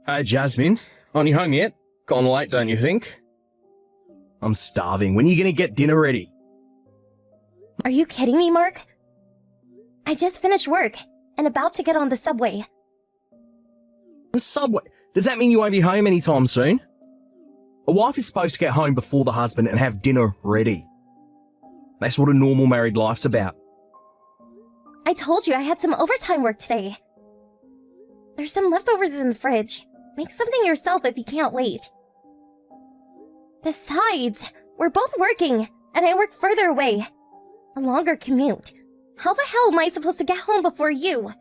Hey, Jasmine. Aren't you home yet? Gone late, don't you think? I'm starving. When are you going to get dinner ready? Are you kidding me, Mark? I just finished work and about to get on the subway. The subway? Does that mean you won't be home anytime soon? A wife is supposed to get home before the husband and have dinner ready. That's what a normal married life's about. I told you I had some overtime work today. There's some leftovers in the fridge. Make something yourself if you can't wait. Besides, we're both working, and I work further away. A longer commute. How the hell am I supposed to get home before you?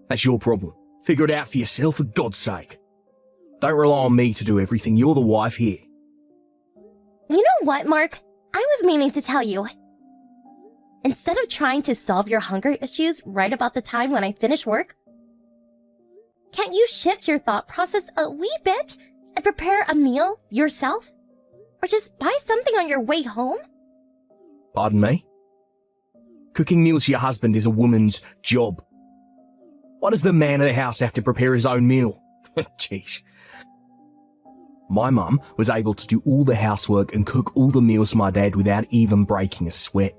That's your problem. Figure it out for yourself, for God's sake. Don't rely on me to do everything. You're the wife here. You know what, Mark? I was meaning to tell you. Instead of trying to solve your hunger issues right about the time when I finish work, can't you shift your thought process a wee bit and prepare a meal yourself? Or just buy something on your way home? Pardon me? Cooking meals for your husband is a woman's job. Why does the man of the house have to prepare his own meal? Jeez. My mum was able to do all the housework and cook all the meals for my dad without even breaking a sweat.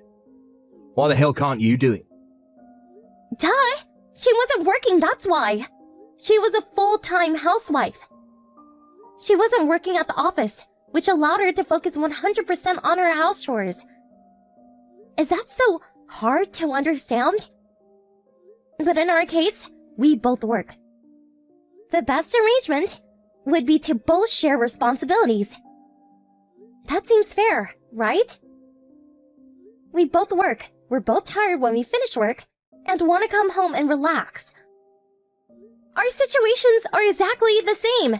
Why the hell can't you do it? Duh! She wasn't working, that's why. She was a full-time housewife. She wasn't working at the office, which allowed her to focus 100% on her house chores. Is that so hard to understand? But in our case, we both work. The best arrangement would be to both share responsibilities. That seems fair, right? We both work, we're both tired when we finish work, and want to come home and relax. Our situations are exactly the same.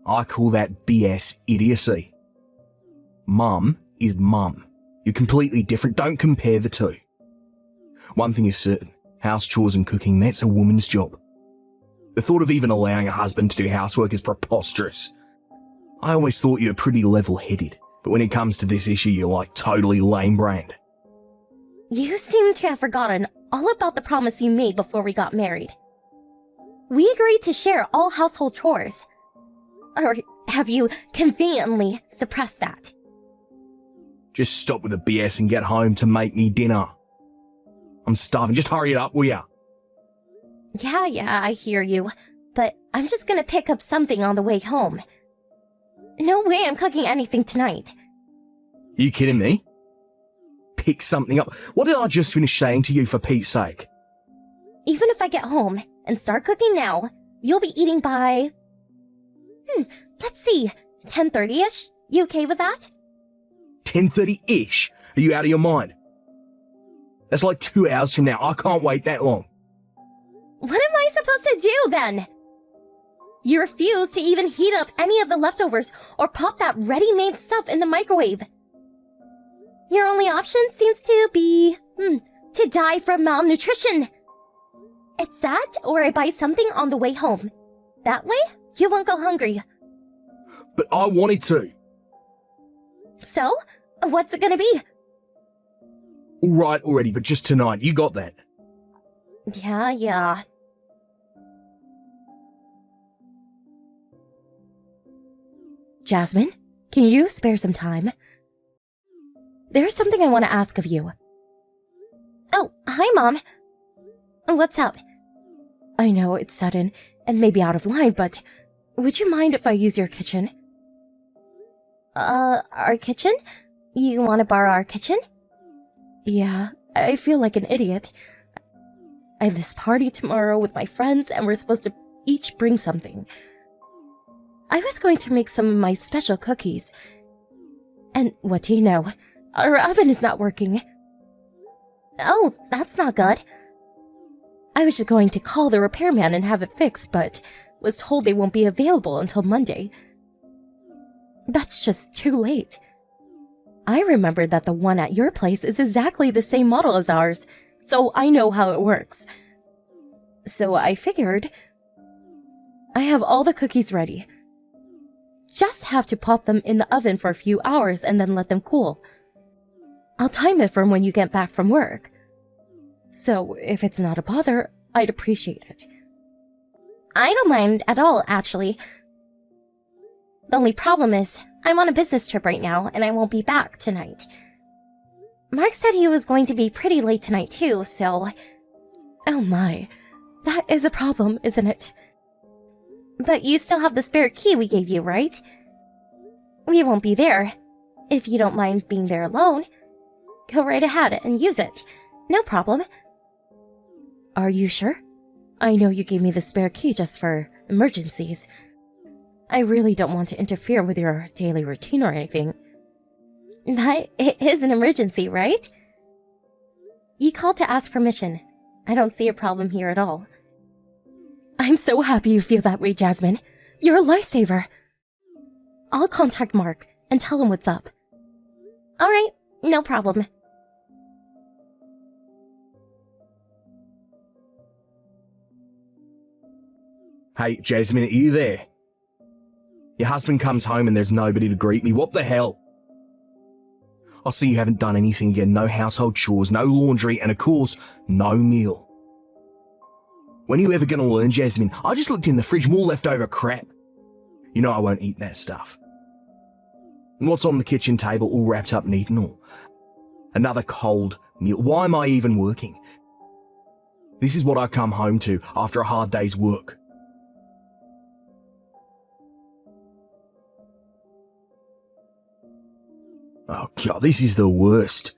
I call that BS idiocy. Mum is mum. You're completely different. Don't compare the two. One thing is certain. House chores and cooking, that's a woman's job. The thought of even allowing a husband to do housework is preposterous. I always thought you were pretty level-headed, but when it comes to this issue, you're like totally lame-brained. You seem to have forgotten all about the promise you made before we got married. We agreed to share all household chores. Or have you conveniently suppressed that? Just stop with the BS and get home to make me dinner. I'm starving. Just hurry it up, will ya? Yeah, I hear you. But I'm just gonna pick up something on the way home. No way I'm cooking anything tonight. You kidding me? Pick something up? What did I just finish saying to you, for Pete's sake? Even if I get home and start cooking now, you'll be eating by... let's see, 10:30ish? You okay with that? 10:30-ish? Are you out of your mind? That's like 2 hours from now. I can't wait that long. What am I supposed to do then? You refuse to even heat up any of the leftovers or pop that ready-made stuff in the microwave. Your only option seems to be, to die from malnutrition. It's that, or I buy something on the way home. That way, you won't go hungry. But I wanted to. So, what's it gonna be? All right already, but just tonight. You got that. Yeah. Jasmine, can you spare some time? There's something I want to ask of you. Oh, hi, Mom. What's up? I know it's sudden and maybe out of line, but would you mind if I use your kitchen? Our kitchen? You want to borrow our kitchen? Yeah, I feel like an idiot. I have this party tomorrow with my friends and we're supposed to each bring something. I was going to make some of my special cookies. And what do you know? Our oven is not working. Oh, that's not good. I was just going to call the repairman and have it fixed, but was told they won't be available until Monday. That's just too late. I remembered that the one at your place is exactly the same model as ours, so I know how it works. So I figured I have all the cookies ready. Just have to pop them in the oven for a few hours and then let them cool. I'll time it from when you get back from work. So if it's not a bother, I'd appreciate it. I don't mind at all, actually. The only problem is, I'm on a business trip right now, and I won't be back tonight. Mark said he was going to be pretty late tonight too, so... Oh my, that is a problem, isn't it? But you still have the spare key we gave you, right? We won't be there. If you don't mind being there alone, go right ahead and use it. No problem. Are you sure? I know you gave me the spare key just for emergencies. I really don't want to interfere with your daily routine or anything. That is an emergency, right? You called to ask permission. I don't see a problem here at all. I'm so happy you feel that way, Jasmine. You're a lifesaver. I'll contact Mark and tell him what's up. Alright, no problem. Hey, Jasmine, are you there? Your husband comes home and there's nobody to greet me. What the hell? I see you haven't done anything again. No household chores, no laundry, and of course, no meal. When are you ever going to learn, Jasmine? I just looked in the fridge, more leftover crap. You know I won't eat that stuff. And what's on the kitchen table all wrapped up neat and all? Another cold meal. Why am I even working? This is what I come home to after a hard day's work. Oh God, this is the worst.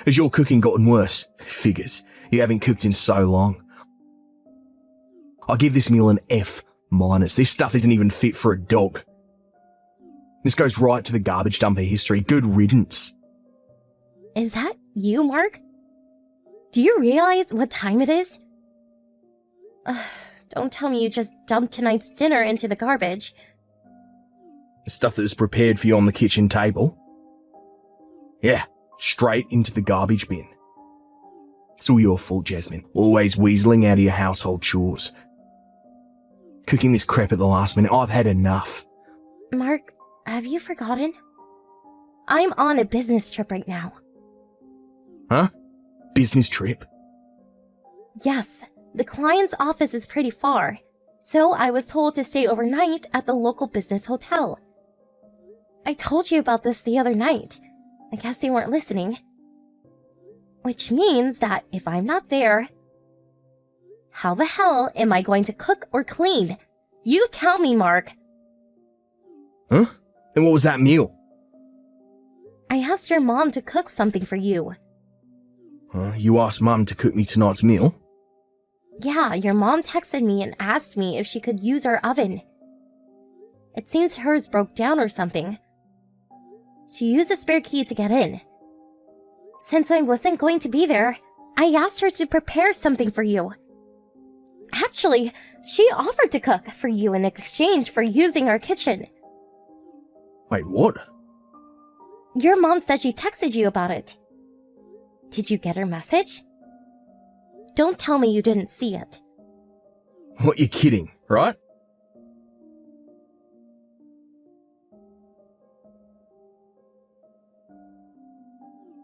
Has your cooking gotten worse? Figures. You haven't cooked in so long. I give this meal an F-. This stuff isn't even fit for a dog. This goes right to the garbage dumper history. Good riddance. Is that you, Mark? Do you realize what time it is? Don't tell me you just dumped tonight's dinner into the garbage. The stuff that was prepared for you on the kitchen table? Yeah, straight into the garbage bin. It's all your fault, Jasmine. Always weaseling out of your household chores. Cooking this crap at the last minute. I've had enough. Mark, have you forgotten? I'm on a business trip right now. Huh? Business trip? Yes, the client's office is pretty far, so I was told to stay overnight at the local business hotel. I told you about this the other night. I guess you weren't listening. Which means that if I'm not there, how the hell am I going to cook or clean? You tell me, Mark. Huh? And what was that meal? I asked your mom to cook something for you. You asked Mum to cook me tonight's meal? Yeah, your mom texted me and asked me if she could use our oven. It seems hers broke down or something. She used a spare key to get in. Since I wasn't going to be there, I asked her to prepare something for you. Actually, she offered to cook for you in exchange for using our kitchen. Wait, what? Your mom said she texted you about it. Did you get her message? Don't tell me you didn't see it. What, you're kidding, right?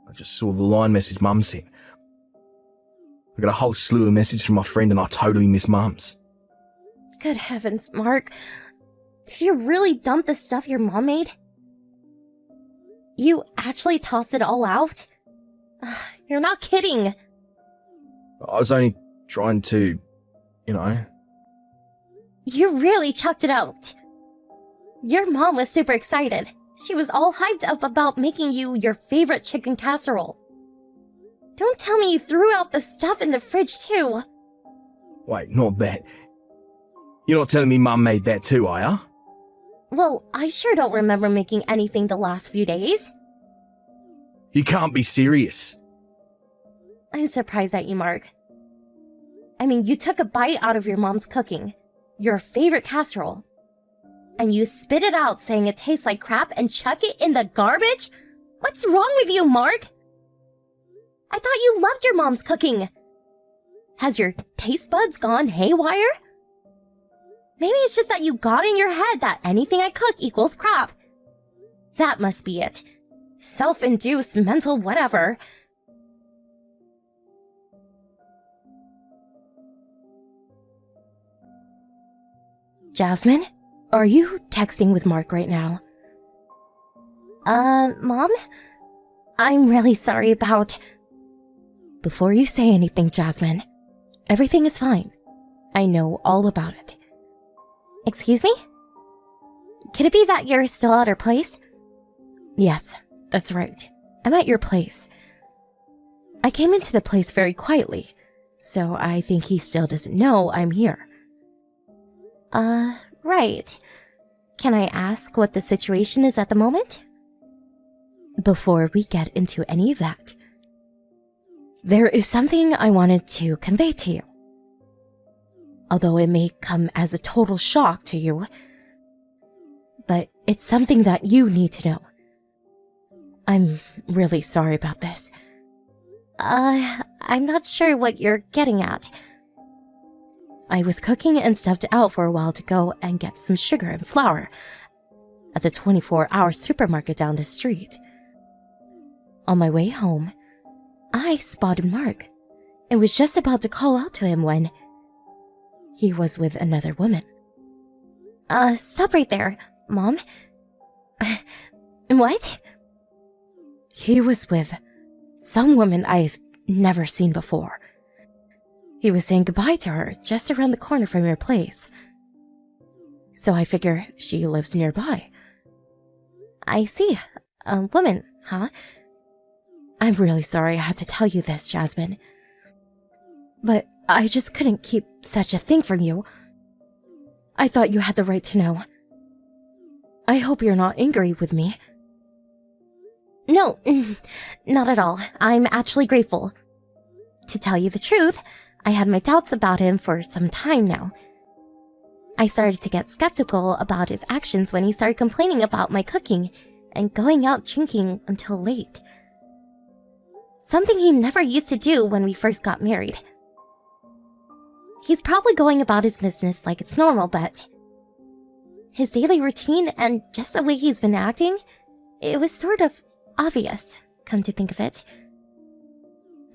I just saw the line message Mum sent. I got a whole slew of messages from my friend and I totally miss Mum's. Good heavens, Mark. Did you really dump the stuff your mom made? You actually tossed it all out? You're not kidding. I was only trying to, You really chucked it out. Your mom was super excited. She was all hyped up about making you your favorite chicken casserole. Don't tell me you threw out the stuff in the fridge too. Wait, not that. You're not telling me Mum made that too, are ya? Well, I sure don't remember making anything the last few days. You can't be serious. I'm surprised at you, Mark. I mean, you took a bite out of your mom's cooking, your favorite casserole, and you spit it out saying it tastes like crap and chuck it in the garbage? What's wrong with you, Mark? I thought you loved your mom's cooking. Has your taste buds gone haywire? Maybe it's just that you got in your head that anything I cook equals crap. That must be it. Self-induced mental whatever. Jasmine, are you texting with Mark right now? Mom? I'm really sorry about... Before you say anything, Jasmine, everything is fine. I know all about it. Excuse me? Could it be that you're still at her place? Yes, that's right. I'm at your place. I came into the place very quietly, so I think he still doesn't know I'm here. Right. Can I ask what the situation is at the moment? Before we get into any of that, there is something I wanted to convey to you. Although it may come as a total shock to you, but it's something that you need to know. I'm really sorry about this. I'm not sure what you're getting at. I was cooking and stepped out for a while to go and get some sugar and flour at the 24-hour supermarket down the street. On my way home, I spotted Mark and was just about to call out to him when he was with another woman. Stop right there, Mom. What? He was with some woman I've never seen before. He was saying goodbye to her just around the corner from your place. So I figure she lives nearby. I see. A woman, huh? I'm really sorry I had to tell you this, Jasmine. But I just couldn't keep such a thing from you. I thought you had the right to know. I hope you're not angry with me. No, not at all. I'm actually grateful. To tell you the truth, I had my doubts about him for some time now. I started to get skeptical about his actions when he started complaining about my cooking and going out drinking until late. Something he never used to do when we first got married. He's probably going about his business like it's normal, but his daily routine and just the way he's been acting, it was sort of obvious, come to think of it.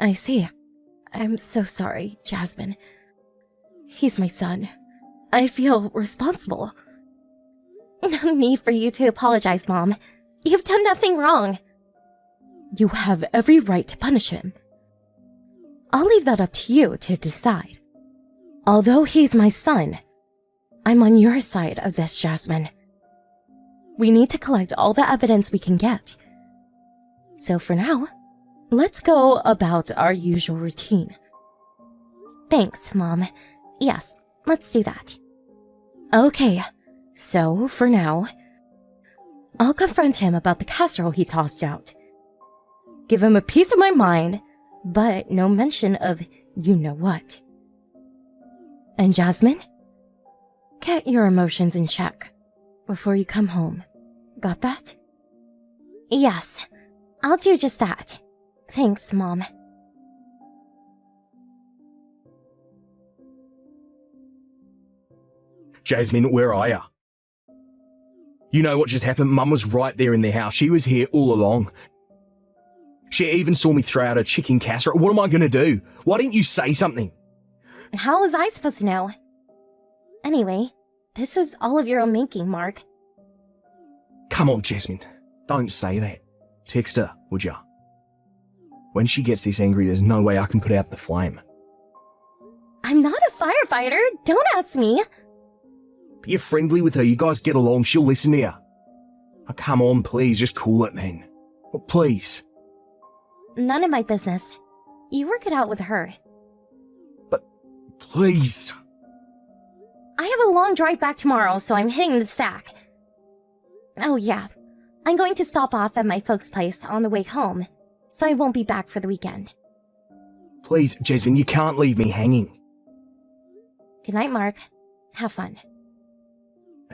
I see. I'm so sorry, Jasmine. He's my son. I feel responsible. No need for you to apologize, Mom. You've done nothing wrong. You have every right to punish him. I'll leave that up to you to decide. Although he's my son, I'm on your side of this, Jasmine. We need to collect all the evidence we can get. So for now, let's go about our usual routine. Thanks, Mom. Yes, let's do that. Okay, so for now, I'll confront him about the casserole he tossed out. Give him a piece of my mind, but no mention of you-know-what. And Jasmine, get your emotions in check before you come home. Got that? Yes, I'll do just that. Thanks, Mom. Jasmine, where are ya? You know what just happened? Mum was right there in the house. She was here all along. She even saw me throw out a chicken casserole. What am I going to do? Why didn't you say something? How was I supposed to know? Anyway, this was all of your own making, Mark. Come on, Jasmine. Don't say that. Text her, would ya? When she gets this angry, there's no way I can put out the flame. I'm not a firefighter. Don't ask me. Be friendly with her. You guys get along. She'll listen to you. Oh, come on, please. Just cool it, man. Oh, please. None of my business. You work it out with her. But, please. I have a long drive back tomorrow, so I'm hitting the sack. Oh yeah, I'm going to stop off at my folks' place on the way home, so I won't be back for the weekend. Please, Jasmine, you can't leave me hanging. Good night, Mark. Have fun.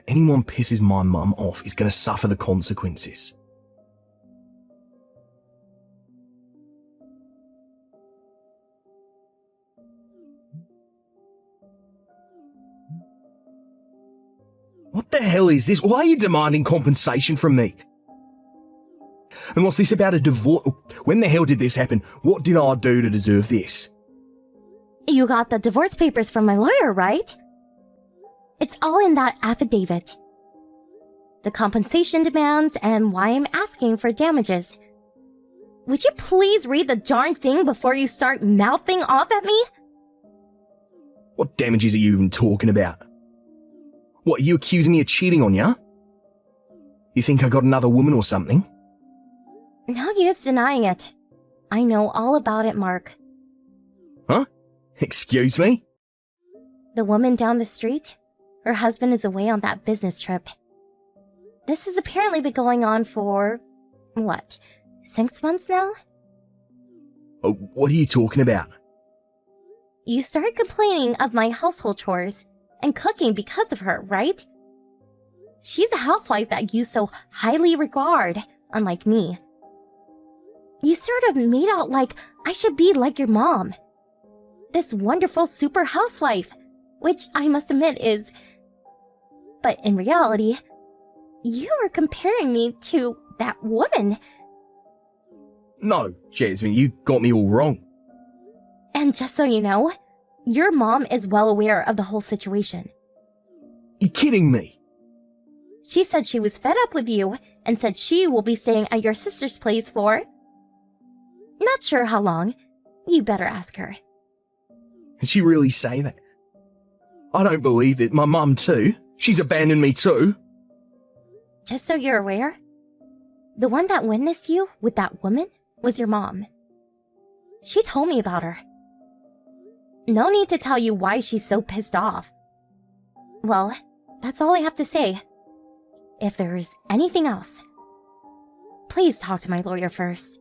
Anyone pisses my mum off is going to suffer the consequences. What the hell is this? Why are you demanding compensation from me? And what's this about a divorce? When the hell did this happen? What did I do to deserve this? You got the divorce papers from my lawyer, right? It's all in that affidavit. The compensation demands and why I'm asking for damages. Would you please read the darn thing before you start mouthing off at me? What damages are you even talking about? What, are you accusing me of cheating on ya? You think I got another woman or something? No use denying it. I know all about it, Mark. Huh? Excuse me? The woman down the street? Her husband is away on that business trip. This has apparently been going on for, 6 months now? Oh, what are you talking about? You started complaining of my household chores and cooking because of her, right? She's a housewife that you so highly regard, unlike me. You sort of made out like I should be like your mom. This wonderful super housewife, which I must admit is... But in reality, you were comparing me to that woman. No, Jasmine, you got me all wrong. And just so you know, your mom is well aware of the whole situation. You're kidding me? She said she was fed up with you and said she will be staying at your sister's place for... Not sure how long. You better ask her. Did she really say that? I don't believe it. My mum too. She's abandoned me too. Just so you're aware, the one that witnessed you with that woman was your mom. She told me about her. No need to tell you why she's so pissed off. Well, that's all I have to say. If there's anything else, please talk to my lawyer first.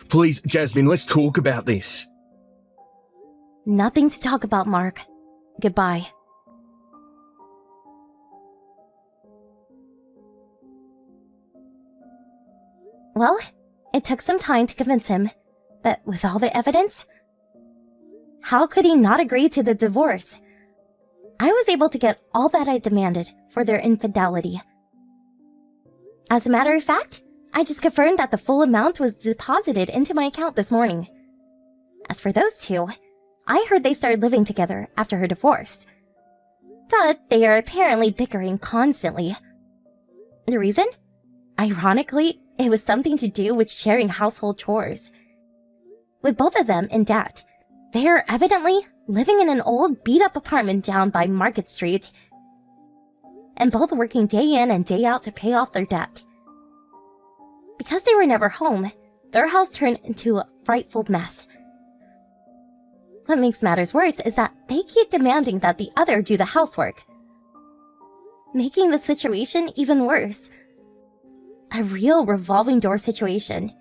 Please, Jasmine, let's talk about this. Nothing to talk about, Mark. Goodbye. Well, it took some time to convince him, but with all the evidence, how could he not agree to the divorce? I was able to get all that I demanded for their infidelity. As a matter of fact, I just confirmed that the full amount was deposited into my account this morning. As for those two, I heard they started living together after her divorce. But they are apparently bickering constantly. The reason? Ironically, it was something to do with sharing household chores. With both of them in debt, they are evidently living in an old beat-up apartment down by Market Street, and both working day in and day out to pay off their debt. Because they were never home, their house turned into a frightful mess. What makes matters worse is that they keep demanding that the other do the housework, making the situation even worse. A real revolving door situation.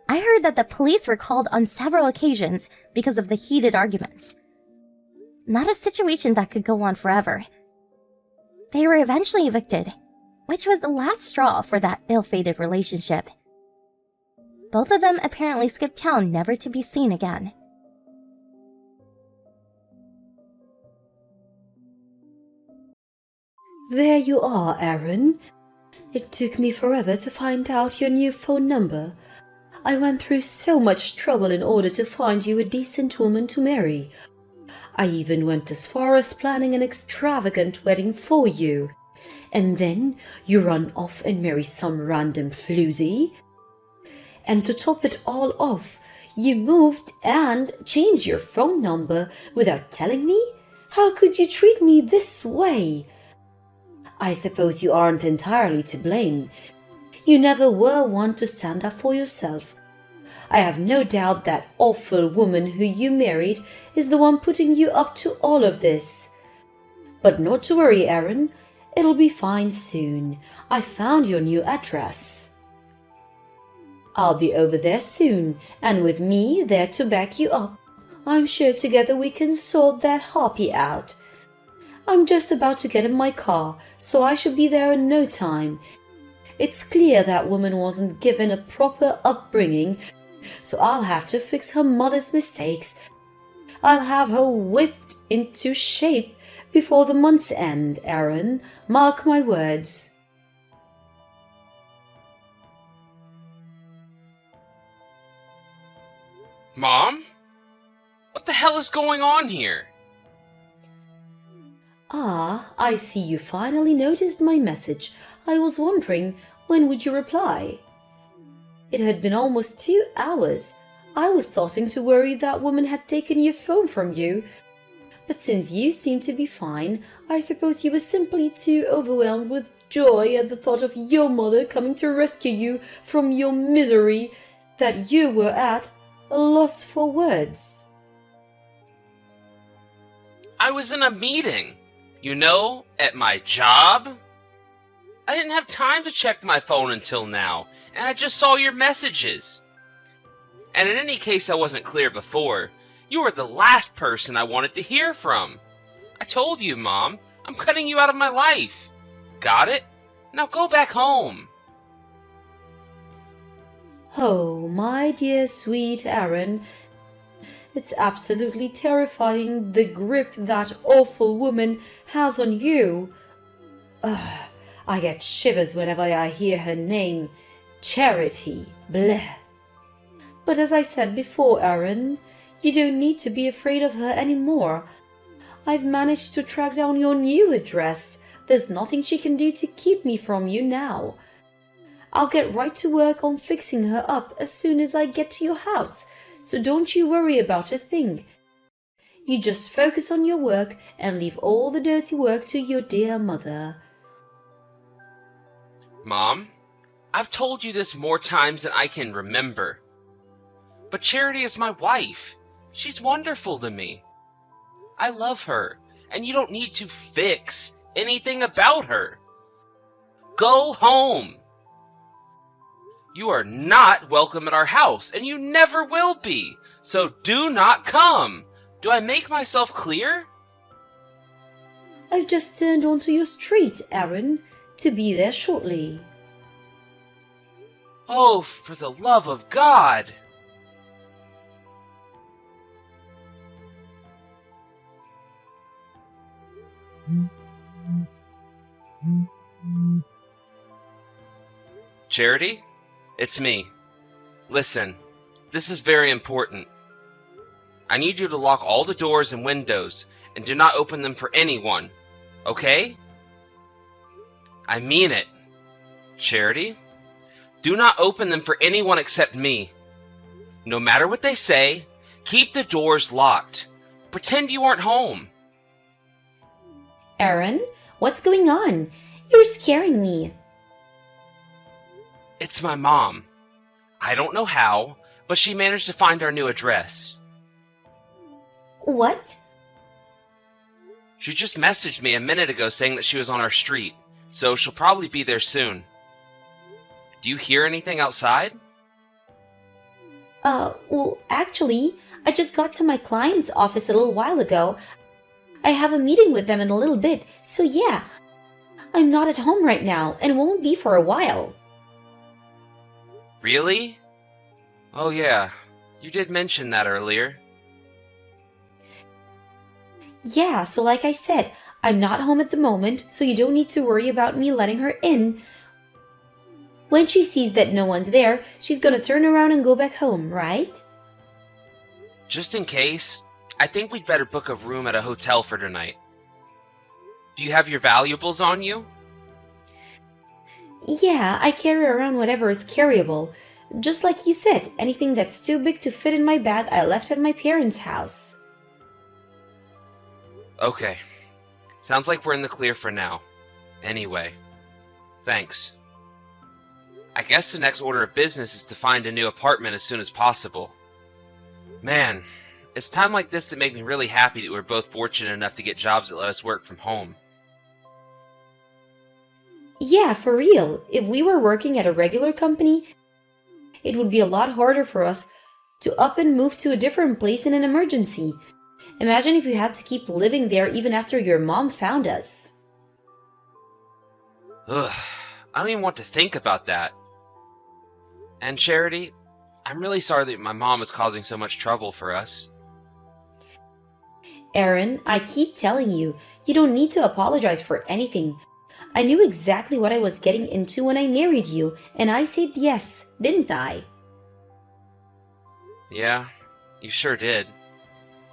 I heard that the police were called on several occasions because of the heated arguments. Not a situation that could go on forever. They were eventually evicted, which was the last straw for that ill-fated relationship. Both of them apparently skipped town never to be seen again. There you are, Aaron. It took me forever to find out your new phone number. I went through so much trouble in order to find you a decent woman to marry. I even went as far as planning an extravagant wedding for you. And then you run off and marry some random floozy. And to top it all off, you moved and changed your phone number without telling me? How could you treat me this way? I suppose you aren't entirely to blame. You never were one to stand up for yourself. I have no doubt that awful woman who you married is the one putting you up to all of this. But not to worry, Aaron. It'll be fine soon. I found your new address. I'll be over there soon, and with me there to back you up. I'm sure together we can sort that harpy out. I'm just about to get in my car, so I should be there in no time. It's clear that woman wasn't given a proper upbringing, so I'll have to fix her mother's mistakes. I'll have her whipped into shape before the month's end, Aaron. Mark my words. Mom? What the hell is going on here? Ah, I see you finally noticed my message. I was wondering, when would you reply? It had been almost 2 hours. I was starting to worry that woman had taken your phone from you. But since you seem to be fine, I suppose you were simply too overwhelmed with joy at the thought of your mother coming to rescue you from your misery that you were at a loss for words. I was in a meeting, at my job. I didn't have time to check my phone until now, and I just saw your messages. And in any case I wasn't clear before, you were the last person I wanted to hear from. I told you, Mom, I'm cutting you out of my life. Got it? Now go back home. Oh, my dear sweet Aaron, it's absolutely terrifying the grip that awful woman has on you. I get shivers whenever I hear her name. Charity. Bleh. But as I said before, Aaron, you don't need to be afraid of her anymore. I've managed to track down your new address. There's nothing she can do to keep me from you now. I'll get right to work on fixing her up as soon as I get to your house, so don't you worry about a thing. You just focus on your work and leave all the dirty work to your dear mother. Mom, I've told you this more times than I can remember. But Charity is my wife. She's wonderful to me. I love her, and you don't need to fix anything about her. Go home. You are not welcome at our house, and you never will be, so do not come. Do I make myself clear? I've just turned onto your street, Aaron, to be there shortly. Oh, for the love of God! Charity? It's me. Listen, this is very important. I need you to lock all the doors and windows and do not open them for anyone, okay? I mean it. Charity? Do not open them for anyone except me. No matter what they say, keep the doors locked. Pretend you aren't home. Aaron, what's going on? You're scaring me. It's my mom. I don't know how, but she managed to find our new address. What? She just messaged me a minute ago saying that she was on our street, so she'll probably be there soon. Do you hear anything outside? Well, actually, I just got to my client's office a little while ago. I have a meeting with them in a little bit, so yeah. I'm not at home right now and won't be for a while. Really? Oh yeah, you did mention that earlier. Yeah, so like I said, I'm not home at the moment, so you don't need to worry about me letting her in. When she sees that no one's there, she's gonna turn around and go back home, right? Just in case, I think we'd better book a room at a hotel for tonight. Do you have your valuables on you? Yeah, I carry around whatever is carryable. Just like you said, anything that's too big to fit in my bag I left at my parents' house. Okay. Sounds like we're in the clear for now. Anyway, thanks. I guess the next order of business is to find a new apartment as soon as possible. Man, it's time like this that make me really happy that we're both fortunate enough to get jobs that let us work from home. Yeah, for real. If we were working at a regular company, it would be a lot harder for us to up and move to a different place in an emergency. Imagine if you had to keep living there even after your mom found us. Ugh, I don't even want to think about that. And Charity, I'm really sorry that my mom is causing so much trouble for us. Aaron, I keep telling you, you don't need to apologize for anything. I knew exactly what I was getting into when I married you, and I said yes, didn't I? Yeah, you sure did.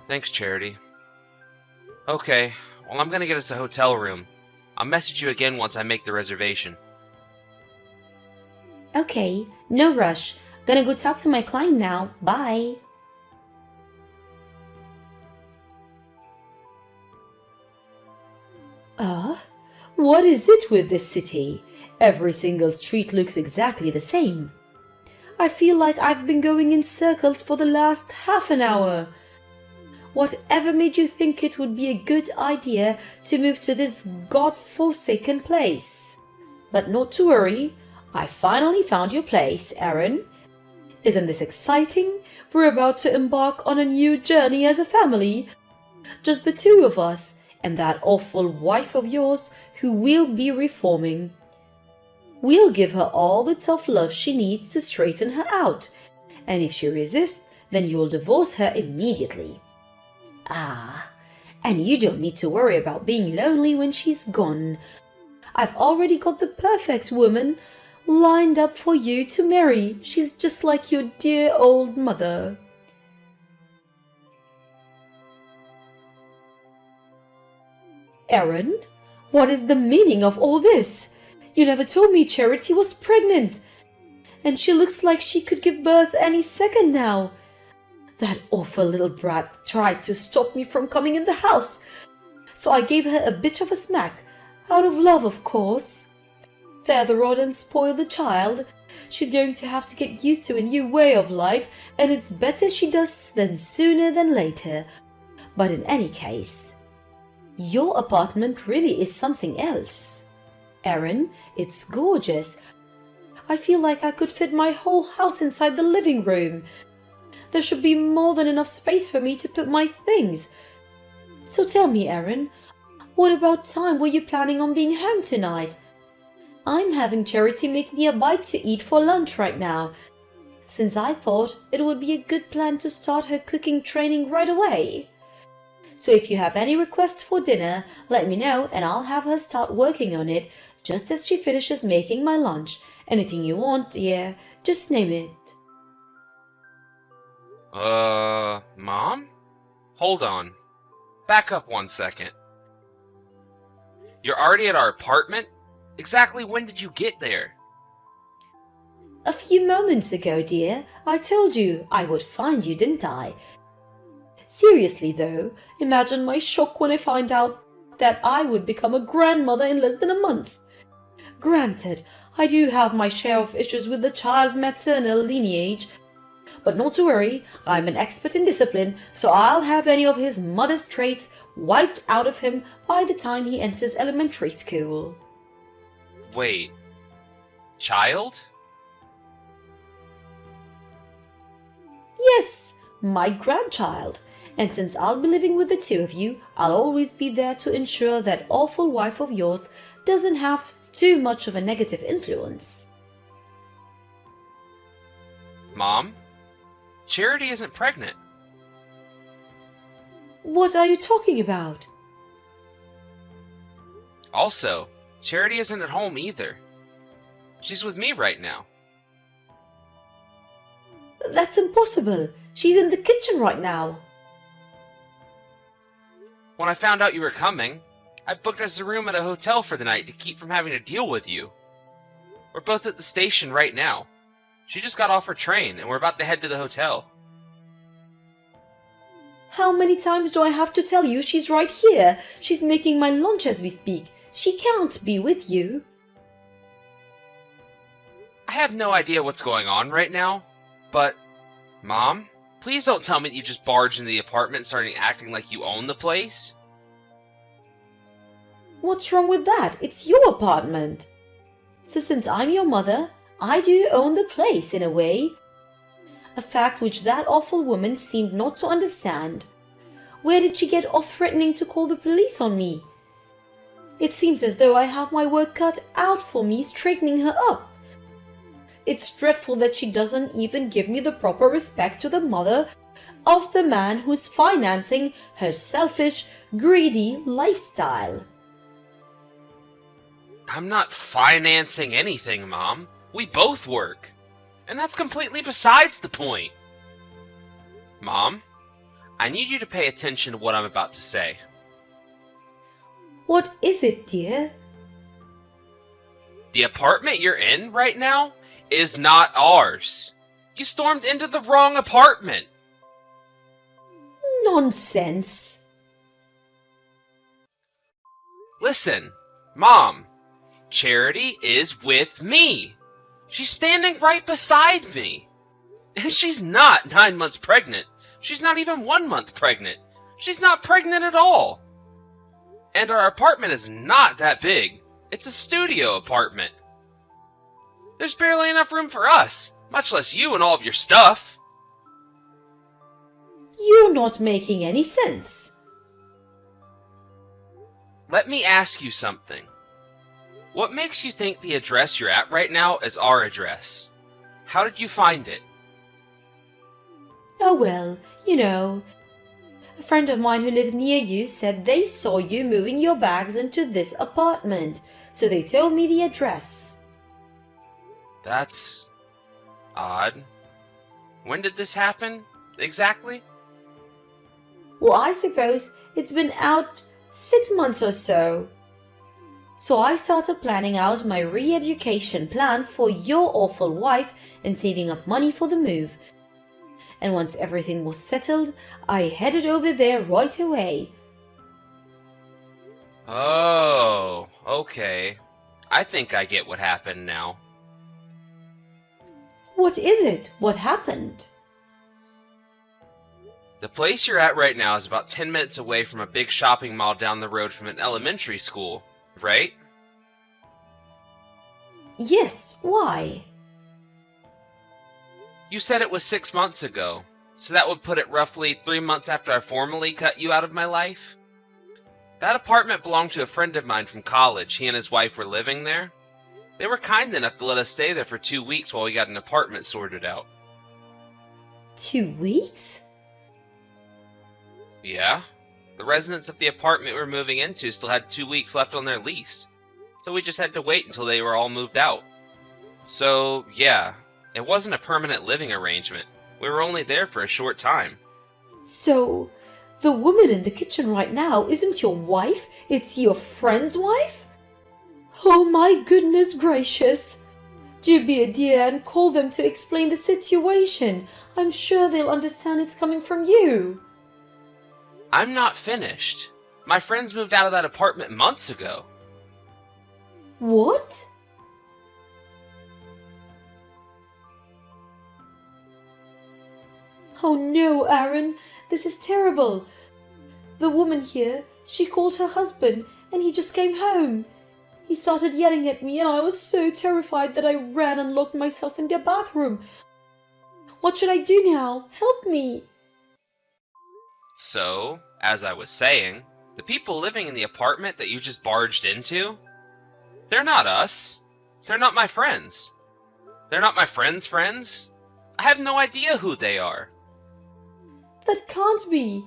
Thanks, Charity. Okay, Well, I'm gonna get us a hotel room. I'll message you again once I make the reservation. Okay, no rush. Gonna go talk to my client now. Bye. What is it with this city? Every single street looks exactly the same. I feel like I've been going in circles for the last half an hour. Whatever made you think it would be a good idea to move to this god-forsaken place? But not to worry, I finally found your place, Aaron. Isn't this exciting? We're about to embark on a new journey as a family. Just the two of us, and that awful wife of yours who we'll be reforming. We'll give her all the tough love she needs to straighten her out, and if she resists, then you'll divorce her immediately. And you don't need to worry about being lonely when she's gone. I've already got the perfect woman lined up for you to marry. She's just like your dear old mother. Aaron, what is the meaning of all this? You never told me Charity was pregnant. And she looks like she could give birth any second now. That awful little brat tried to stop me from coming in the house. So I gave her a bit of a smack. Out of love, of course. Spare the rod and spoil the child. She's going to have to get used to a new way of life, and it's better she does than sooner than later. But in any case, your apartment really is something else. Aaron, it's gorgeous. I feel like I could fit my whole house inside the living room. There should be more than enough space for me to put my things. So tell me, Aaron, what about time were you planning on being home tonight? I'm having Charity make me a bite to eat for lunch right now, since I thought it would be a good plan to start her cooking training right away. So if you have any requests for dinner, let me know and I'll have her start working on it just as she finishes making my lunch. Anything you want, dear, just name it. Mom? Hold on. Back up 1 second. You're already at our apartment? Exactly when did you get there? A few moments ago, dear. I told you I would find you, didn't I? Seriously though, imagine my shock when I find out that I would become a grandmother in less than a month. Granted, I do have my share of issues with the child maternal lineage, but not to worry, I'm an expert in discipline, so I'll have any of his mother's traits wiped out of him by the time he enters elementary school. Wait. Child? Yes, my grandchild. And since I'll be living with the two of you, I'll always be there to ensure that awful wife of yours doesn't have too much of a negative influence. Mom? Charity isn't pregnant. What are you talking about? Also, Charity isn't at home either. She's with me right now. That's impossible. She's in the kitchen right now. When I found out you were coming, I booked us a room at a hotel for the night to keep from having to deal with you. We're both at the station right now. She just got off her train, and we're about to head to the hotel. How many times do I have to tell you she's right here? She's making my lunch as we speak. She can't be with you. I have no idea what's going on right now, but... Mom, please don't tell me that you just barged into the apartment and started acting like you own the place. What's wrong with that? It's your apartment. So since I'm your mother, I do own the place in a way. A fact which that awful woman seemed not to understand. Where did she get off threatening to call the police on me? It seems as though I have my work cut out for me straightening her up. It's dreadful that she doesn't even give me the proper respect to the mother of the man who's financing her selfish, greedy lifestyle. I'm not financing anything, Mom. We both work. And that's completely besides the point. Mom, I need you to pay attention to what I'm about to say. What is it, dear? The apartment you're in right now is not ours. You stormed into the wrong apartment. Nonsense. Listen, Mom, Charity is with me. She's standing right beside me. And she's not 9 months pregnant. She's not even 1 month pregnant. She's not pregnant at all. And our apartment is not that big. It's a studio apartment. There's barely enough room for us, much less you and all of your stuff. You're not making any sense. Let me ask you something. What makes you think the address you're at right now is our address? How did you find it? Oh well, you know, a friend of mine who lives near you said they saw you moving your bags into this apartment, so they told me the address. That's odd. When did this happen, exactly? Well, I suppose it's been out 6 months or so. So I started planning out my re-education plan for your awful wife and saving up money for the move. And once everything was settled, I headed over there right away. Oh, okay. I think I get what happened now. What is it? What happened? The place you're at right now is about 10 minutes away from a big shopping mall down the road from an elementary school, right? Yes, why? You said it was 6 months ago, so that would put it roughly 3 months after I formally cut you out of my life. That apartment belonged to a friend of mine from college. He and his wife were living there. They were kind enough to let us stay there for 2 weeks while we got an apartment sorted out. 2 weeks? Yeah. The residents of the apartment we were moving into still had 2 weeks left on their lease, so we just had to wait until they were all moved out. So, yeah, it wasn't a permanent living arrangement. We were only there for a short time. So, the woman in the kitchen right now isn't your wife, it's your friend's wife? Oh my goodness gracious! Do be a dear and call them to explain the situation. I'm sure they'll understand it's coming from you. I'm not finished. My friends moved out of that apartment months ago. What? Oh no, Aaron, this is terrible. The woman here, she called her husband and he just came home. He started yelling at me and I was so terrified that I ran and locked myself in their bathroom. What should I do now? Help me. So, as I was saying, the people living in the apartment that you just barged into, they're not us. They're not my friends. They're not my friends' friends. I have no idea who they are. That can't be.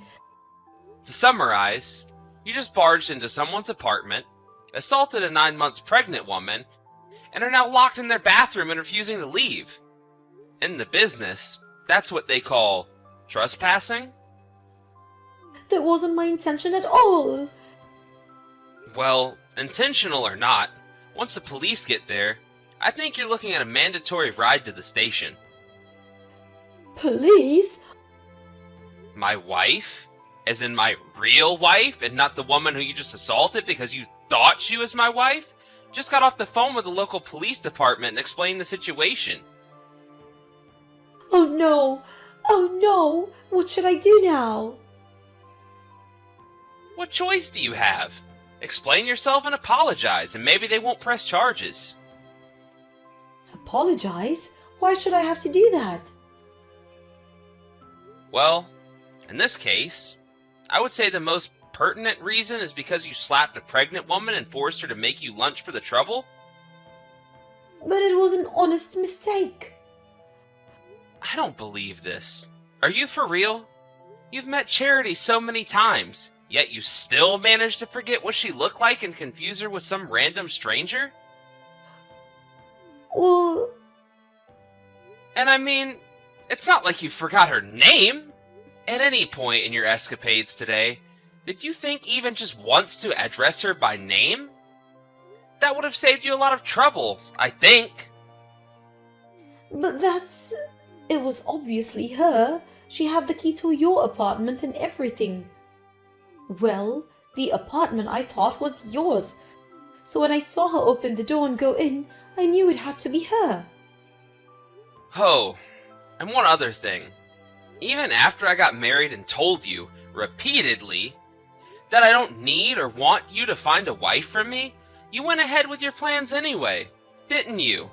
To summarize, you just barged into someone's apartment, assaulted a 9 months pregnant woman, and are now locked in their bathroom and refusing to leave. In the business, that's what they call trespassing. That wasn't my intention at all. Well, intentional or not, once the police get there, I think you're looking at a mandatory ride to the station. Police? My wife? As in my real wife, and not the woman who you just assaulted because you thought she was my wife? Just got off the phone with the local police department and explained the situation. Oh no! Oh no! What should I do now? What choice do you have? Explain yourself and apologize, and maybe they won't press charges. Apologize? Why should I have to do that? Well, in this case, I would say the most pertinent reason is because you slapped a pregnant woman and forced her to make you lunch for the trouble? But it was an honest mistake. I don't believe this. Are you for real? You've met Charity so many times, yet you still managed to forget what she looked like and confuse her with some random stranger? Well, And I mean, it's not like you forgot her name. At any point in your escapades today, Did you think even just once to address her by name? That would have saved you a lot of trouble, I think. But that's... It was obviously her. She had the key to your apartment and everything. Well, the apartment I thought was yours. So when I saw her open the door and go in, I knew it had to be her. Oh, and one other thing. Even after I got married and told you, repeatedly, that I don't need or want you to find a wife for me, you went ahead with your plans anyway, didn't you?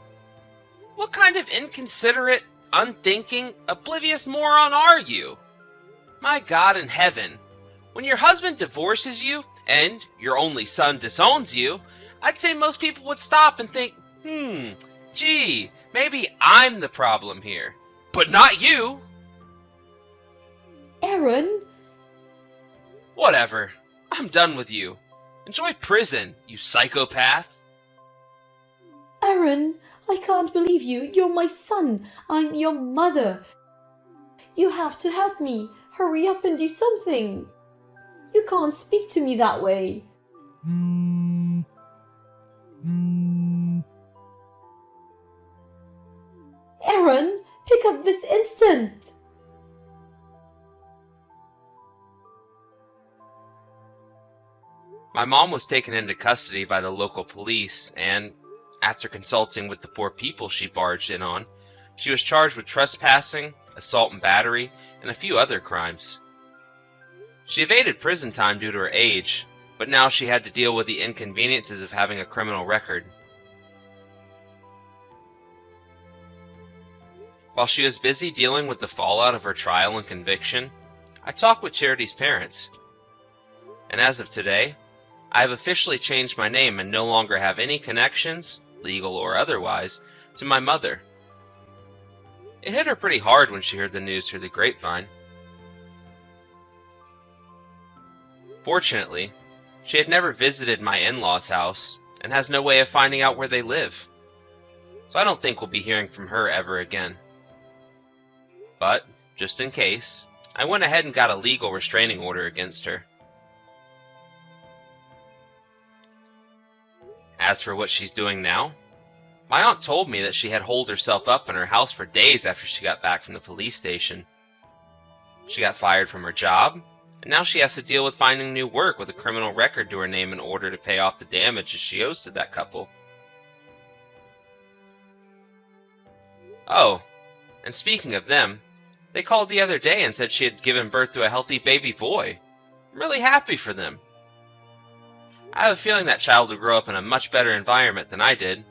What kind of inconsiderate, unthinking, oblivious moron are you? My God in heaven, when your husband divorces you and your only son disowns you, I'd say most people would stop and think, gee, maybe I'm the problem here. But not you! Aaron? Whatever. I'm done with you. Enjoy prison, you psychopath. Aaron, I can't believe you. You're my son. I'm your mother. You have to help me. Hurry up and do something. You can't speak to me that way. Aaron, pick up this instant. My mom was taken into custody by the local police, and, after consulting with the poor people she barged in on, she was charged with trespassing, assault and battery, and a few other crimes. She evaded prison time due to her age, but now she had to deal with the inconveniences of having a criminal record. While she was busy dealing with the fallout of her trial and conviction, I talked with Charity's parents. And as of today, I have officially changed my name and no longer have any connections, legal or otherwise, to my mother. It hit her pretty hard when she heard the news through the grapevine. Fortunately, she had never visited my in-laws' house and has no way of finding out where they live, so I don't think we'll be hearing from her ever again. But, just in case, I went ahead and got a legal restraining order against her. As for what she's doing now, my aunt told me that she had holed herself up in her house for days after she got back from the police station. She got fired from her job, and now she has to deal with finding new work with a criminal record to her name in order to pay off the damages she owes to that couple. Oh, and speaking of them, they called the other day and said she had given birth to a healthy baby boy. I'm really happy for them. I have a feeling that child will grow up in a much better environment than I did.